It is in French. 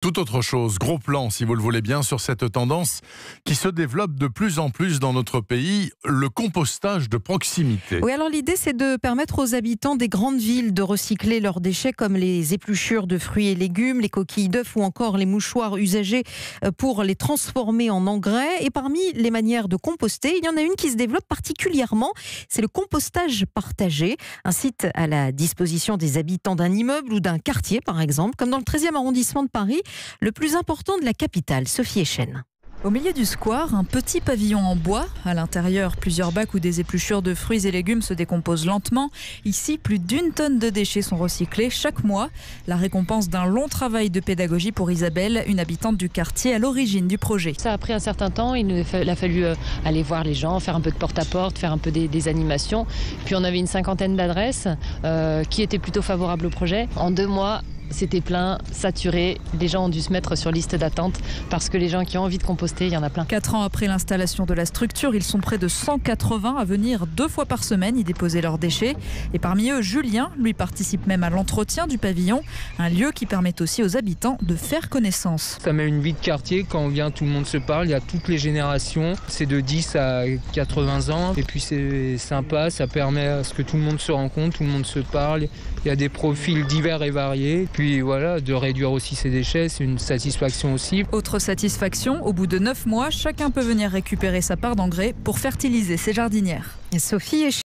tout autre chose. Gros plan, si vous le voulez bien, sur cette tendance qui se développe de plus en plus dans notre pays, le compostage de proximité. Oui, alors l'idée, c'est de permettre aux habitants des grandes villes de recycler leurs déchets comme les épluchures de fruits et légumes, les coquilles d'œufs ou encore les mouchoirs usagés pour les transformer en engrais. Et parmi les manières de composter, il y en a une qui se développe particulièrement, c'est le compostage partagé. Un site à la disposition des habitants d'un immeuble ou d'un quartier, par exemple, comme dans le 13e arrondissement de Paris, le plus important de la capitale. Sophie Echen. Au milieu du square, un petit pavillon en bois. À l'intérieur, plusieurs bacs où des épluchures de fruits et légumes se décomposent lentement. Ici, plus d'1 tonne de déchets sont recyclés chaque mois. La récompense d'un long travail de pédagogie pour Isabelle, une habitante du quartier à l'origine du projet. Ça a pris un certain temps. Il a fallu aller voir les gens, faire un peu de porte-à-porte, faire un peu des animations. Puis on avait une 50aine d'adresses qui étaient plutôt favorables au projet. En 2 mois, c'était plein, saturé. Les gens ont dû se mettre sur liste d'attente parce que les gens qui ont envie de composter, il y en a plein. 4 ans après l'installation de la structure, ils sont près de 180 à venir 2 fois par semaine y déposer leurs déchets. Et parmi eux, Julien, lui participe même à l'entretien du pavillon, un lieu qui permet aussi aux habitants de faire connaissance. Ça met une vie de quartier, quand on vient, tout le monde se parle, il y a toutes les générations, c'est de 10 à 80 ans. Et puis c'est sympa, ça permet à ce que tout le monde se rencontre, tout le monde se parle, il y a des profils divers et variés. Puis voilà, de réduire aussi ses déchets, c'est une satisfaction aussi. Autre satisfaction, au bout de 9 mois, chacun peut venir récupérer sa part d'engrais pour fertiliser ses jardinières. Sophie